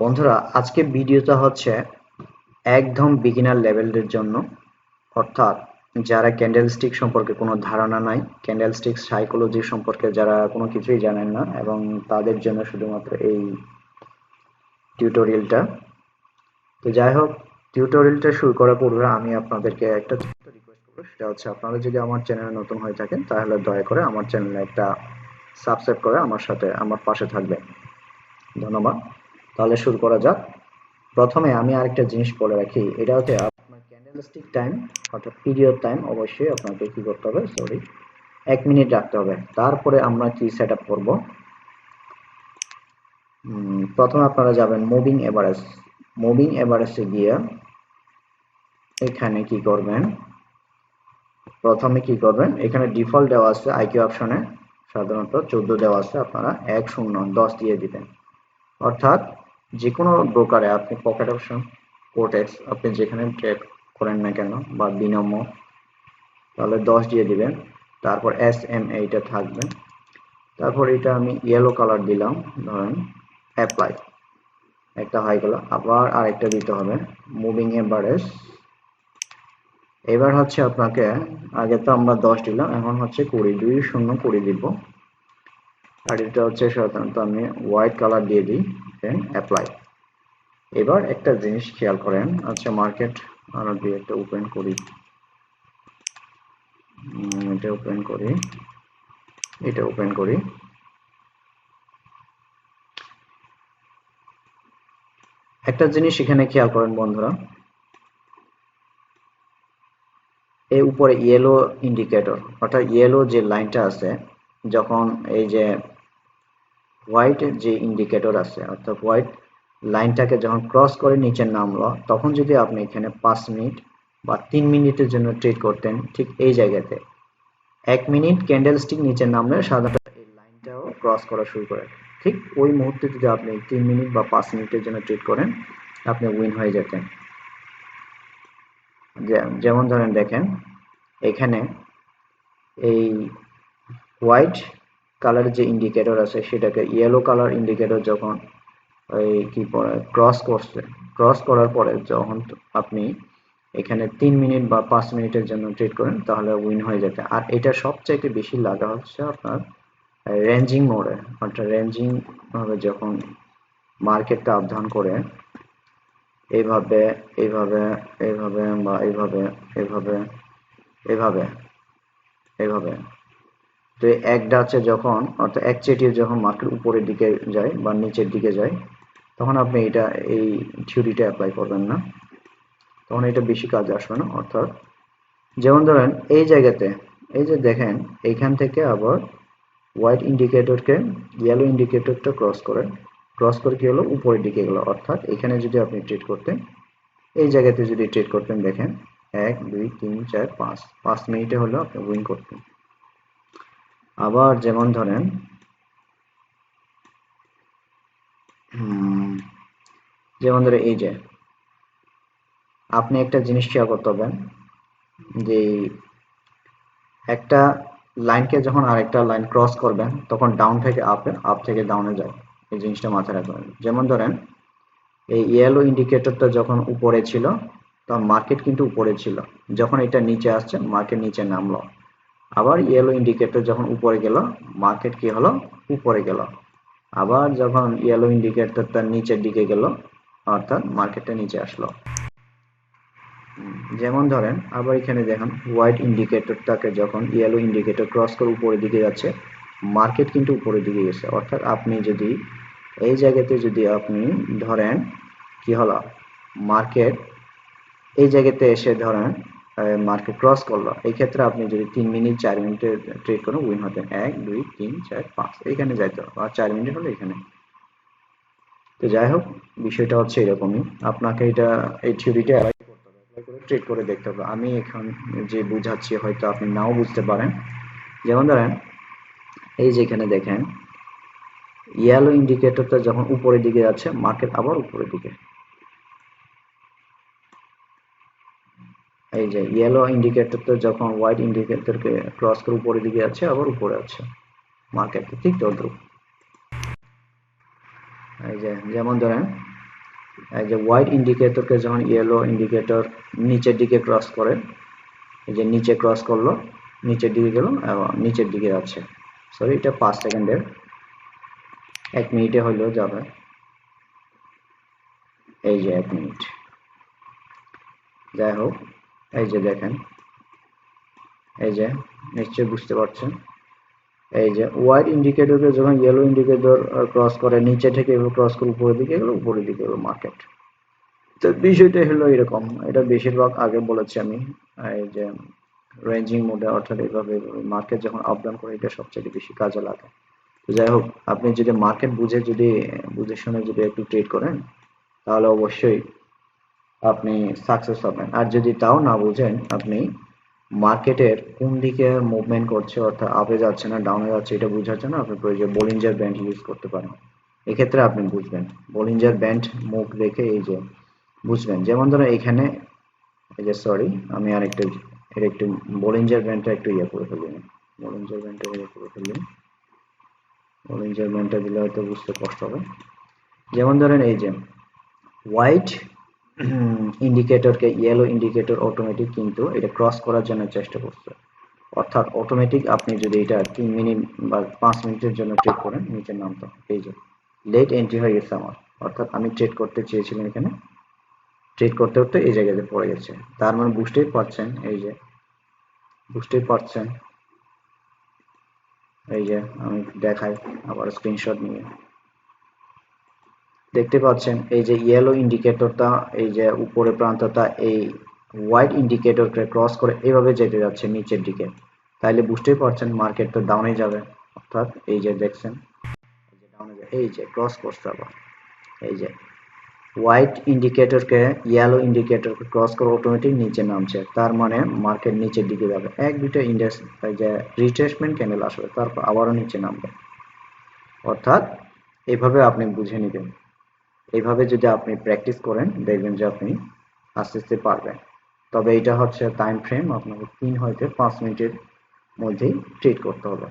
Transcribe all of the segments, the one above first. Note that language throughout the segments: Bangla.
বন্ধুরা, আজকে ভিডিওটা হচ্ছে একদম বিগিনার লেভেলের জন্য, অর্থাৎ যারা ক্যান্ডেলস্টিক সম্পর্কে কোনো ধারণা নাই, ক্যান্ডেলস্টিক সাইকোলজি সম্পর্কে যারা কোনো কিছুই জানেন না, এবং তাদের জন্য শুধুমাত্র এই টিউটোরিয়ালটা। তো যাই হোক, টিউটোরিয়ালটা শুরু করার পূর্বে আমি আপনাদেরকে একটা ছোট্ট রিকোয়েস্ট করবো। সেটা হচ্ছে, আপনারা যদি আমার চ্যানেলে নতুন হয়ে থাকেন তাহলে দয়া করে আমার চ্যানেলে একটা সাবস্ক্রাইব করে আমার পাশে থাকবেন। ধন্যবাদ। তাহলে শুরু করা যাক। প্রথমে আমি আরেকটা জিনিস বলে রাখি, এটা হচ্ছে আপনার ক্যান্ডেলস্টিক টাইম অর্থাৎ পিরিয়ড টাইম অবশ্যই আপনাকে কি করতে হবে, 1 মিনিট রাখতে হবে। তারপরে আমরা কি সেট আপ করবো, প্রথমে আপনারা যাবেন মুভিং এভারেজ। মুভিং এভারেজে গিয়ে এখানে কি করবেন, প্রথমে কি করবেন, এখানে ডিফল্ট দেওয়া আছে আইকিউ অপশনে, সাধারণত 14 দেওয়া আছে, আপনারা 1 0 10 দিয়ে দিবেন। অর্থাৎ যে কোনো ব্রোকারে আপনি পকেট অপশন, কোটেক্স, আপনি যেখানে ট্রেড করেন না কেন, বা বিনম্য, তাহলে 10 দিয়ে দিবেন। তারপর এসএম এইটা থাকবে। তারপর এটা আমি ইয়েলো কালার দিলাম, ধরেন অ্যাপ্লাই, একটা হয়ে গেল। আবার আরেকটা দিতে হবে মুভিং এভারেজ। এবার হচ্ছে আপনাকে, আগে তো আমরা 10 দিলাম, এখন হচ্ছে 20, 2 0 20 দিব। আর এটা হচ্ছে সাধারণত আমি হোয়াইট কালার দিয়ে দিই, দেন অ্যাপ্লাই। এবার একটা জিনিস খেয়াল করেন, আচ্ছা মার্কেট আরো দিয়ে একটা ওপেন করি, এটা ওপেন করি, এটা ওপেন করি। একটা জিনিস এখানে খেয়াল করেন বন্ধুরা, এই উপরে ইয়েলো ইন্ডিকেটর, অর্থাৎ ইয়েলো যে লাইনটা আছে, যখন এই যে হোয়াইট যে ইন্ডিকেটর আছে, অর্থাৎ হোয়াইট লাইনটাকে যখন ক্রস করে নিচে নামলো, তখন যদি আপনি এখানে 5 মিনিট বা 3 মিনিটের জন্য ট্রেড করতেন, ঠিক এই জায়গাতে 1 মিনিট ক্যান্ডেলস্টিক নিচে নামলে সাধারণত এই লাইনটাও ক্রস করা শুরু করে। ঠিক ওই মুহূর্তে যদি আপনি 3 মিনিট বা 5 মিনিটের জন্য ট্রেড করেন, আপনি উইন হয়ে যেতেন। যেমন ধরেন দেখেন, এখানে এই হোয়াইট কালার যে ইন্ডিকেটর আছে, সেটাকে ইয়েলো কালার ইন্ডিকেটর যখন এই কি ক্রস করছে, ক্রস করার পরে যখন আপনি এখানে 3 মিনিট বা 5 মিনিটের জন্য ট্রেড করেন, তাহলে উইন হয়ে যেতে। আর এটা সবচাইতে বেশি লাগা হচ্ছে আপনার রেঞ্জিং মোড়ে, অর্থাৎ রেঞ্জিং ভাবে যখন মার্কেটটা আপ ডাউন করে, এইভাবে এইভাবে এইভাবে বা এইভাবে এইভাবে এইভাবে এইভাবে, তো একটা আছে যখন, অর্থাৎ একচেটিয়া যখন মার্কেট উপরের দিকে যায় বা নিচের দিকে যায়, তখন আপনি এটা এই থিওরিটা অ্যাপ্লাই করবেন না, তখন এটা বেশি কাজে আসবে না। অর্থাৎ যেমন ধরেন এই জায়গাতে, এই যে দেখেন, এইখান থেকে আবার হোয়াইট ইন্ডিকেটরকে ইয়েলো ইন্ডিকেটরটা ক্রস করে কি হলো, উপরের দিকে গেলো। অর্থাৎ এখানে যদি আপনি ট্রেড করতেন, এই জায়গাতে যদি ট্রেড করতেন, দেখেন 1 2 3 4 5 5 মিনিটে হলো আপনি উইন করতেন। আবার যেমন ধরেন, যেমন ধরে এই যে আপনি একটা জিনিস খেয়াল করতে হবে, যে একটা লাইনকে যখন আরেকটা লাইন ক্রস করবেন, তখন ডাউন থেকে আপে, আপ থেকে ডাউনে যায়, এই জিনিসটা মাথায় রাখবেন। যেমন ধরেন এই ইয়েলো ইন্ডিকেটরটা যখন উপরে ছিল, তখন মার্কেট কিন্তু উপরে ছিল, যখন এটা নিচে আসছে মার্কেট নিচে নামলো। আবার ইয়েলো ইন্ডিকেটর যখন উপরে গেল, মার্কেট কি হলো, উপরে গেল। আবার যখন ইয়েলো ইন্ডিকেটরটা নিচের দিকে গেল, অর্থাৎ মার্কেটটা নিচে আসলো। যেমন ধরেন আবার এখানে দেখেন, হোয়াইট ইন্ডিকেটরটাকে যখন ইয়েলো ইন্ডিকেটর ক্রস করে উপরের দিকে যাচ্ছে, মার্কেট কিন্তু উপরের দিকে গেছে। অর্থাৎ আপনি যদি এই জায়গাতে যদি আপনি ধরেন কি হলো, মার্কেট এই জায়গাতে এসে ধরেন মার্কেট ক্রস করলো, এই ক্ষেত্রে আপনি যদি 3 মিনিট 4 মিনিটে ট্রেড করেন, উইন হতেন 1 2 3 4 5, এখানে যাইতো, আর 4 মিনিট হলো এখানে। তো যাই হোক, বিষয়টা হচ্ছে এরকমই, আপনাকে এটা এই থিওরিটা ট্রেড করে দেখতে হবে। আমি এখন যে বুঝাচ্ছি হয়তো আপনি নাও বুঝতে পারেন। যেমন ধরেন এই যে এখানে দেখেন, ইয়েলো ইন্ডিকেটরটা যখন উপরের দিকে যাচ্ছে, মার্কেট আবার উপরের দিকে, এই যে ইয়েলো ইন্ডিকেটরটা যখন হোয়াইট ইন্ডিকেটরকে ক্রস করে উপরের দিকে যাচ্ছে, আবার উপরে আছে মার্কেট, ঠিক তদ্রুপ। এই যে যেমন ধরেন এই যে হোয়াইট ইন্ডিকেটরকে যখন ইয়েলো ইন্ডিকেটর নিচের দিকে ক্রস করে, এই যে নিচে ক্রস করলো, নিচের দিকে গেল এবং নিচের দিকে যাচ্ছে, সরি এটা 5 সেকেন্ডের, 1 মিনিটে হলেও যাবে, এই যে 1 মিনিট। যাই হোক, এই যে দেখেন, এই যে নিশ্চয়ই বুঝতে পারছেন, এই যে হোয়াইট ইন্ডিকেটরকে যখন ইয়েলো ইন্ডিকেটর ক্রস করে, নিচে থেকে ক্রস করে উপরের দিকে গেল, উপরের দিকে গেল মার্কেট। তো বিষয়টা হলো এরকম, এটা বেশিরভাগ আগে বলেছি আমি, এই যে রেঞ্জিং মোডে, অর্থাৎ এইভাবে মার্কেট যখন আপ ডাউন করে এটা সবচেয়ে বেশি কাজে লাগে। তো যাই হোক, আপনি যদি মার্কেট বুঝে শুনে যদি একটু ট্রেড করেন, তাহলে অবশ্যই আপনি সাকসেস হবেন। আর যদি তাও না বুঝেন, আপনি মার্কেটের কোন দিকে মুভমেন্ট করছে, অর্থাৎ আপে যাচ্ছে না ডাউনে যাচ্ছে, এটা বোঝার জন্য আপনি প্রয়োজন বলিঞ্জার ব্যান্ড ইউজ করতে পারেন। এক্ষেত্রে আপনি বুঝবেন বলিঞ্জার ব্যান্ড মুভ দেখে, এই যে বুঝবেন। যেমন ধরো এখানে, এই যে সরি, আমি আরেকটু এর একটু বলিঞ্জার ব্যান্ডটা একটু ইয়ে করে ফেলি, বলিঞ্জার ব্যান্ডটা ইয়ে করে ফেলি, বলিঞ্জার ব্যান্ডটা দিলে হয়তো বুঝতে কষ্ট হবে। যেমন ধরেন এই যে হোয়াইট ইন্ডিকেটরকে ইয়েলো ইন্ডিকেটর অটোমেটিক কিন্তু এটা ক্রস করার জন্য চেষ্টা করছে, অর্থাৎ অটোমেটিক আপনি যদি এটা 3 মিনিট বা 5 মিনিটের জন্য ট্রেড করেন, নিচের নামটা এই যে লেট এন্ট্রি হয়ে গেছে আমার, অর্থাৎ আমি ট্রেড করতে চেয়েছিলাম, এখানে ট্রেড করতে করতে এই জায়গাতে পড়ে গেছে। তার মানে বুঝতেই পারছেন, এই যে বুঝতেই পারছেন, এই যে আমি দেখাই আবার স্ক্রিনশট নিয়ে, দেখতে পাচ্ছেন এই যে ইয়েলো ইন্ডিকেটরটা, এই যে উপরে প্রান্তটা এই হোয়াইট ইন্ডিকেটরকে ক্রস করে এভাবে যেতে যাচ্ছে নিচের দিকে, তাইলে বুঝতেই পারছেন মার্কেট তো ডাউনে যাবে। অর্থাৎ এই যে দেখছেন, এই যে ডাউনে যাবে, এই যে ক্রস করছে আবার, এই যে হোয়াইট ইন্ডিকেটরকে ইয়েলো ইন্ডিকেটরকে ক্রস করে অটোমেটিক নিচে নামছে, তার মানে মার্কেট নিচের দিকে যাবে। এক দুইটা ইন্ডেক্স, এই যে রিট্রেসমেন্ট ক্যান্ডেল আসবে, তারপর আবারও নিচে নামবে। অর্থাৎ এইভাবে আপনি বুঝে নেবেন। এইভাবে যদি আপনি প্র্যাকটিস করেন, দেখবেন যে আপনি আস্তে আস্তে পারবেন। তবে এটা হচ্ছে টাইম ফ্রেম, আপনাকে 3 হইতে 5 মিনিটের মধ্যেই ট্রেড করতে হবে।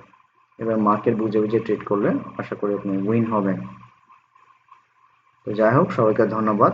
এবার মার্কেট বুঝে বুঝে ট্রেড করলে আশা করি আপনি উইন হবেন। তো যাই হোক, সবাইকে ধন্যবাদ।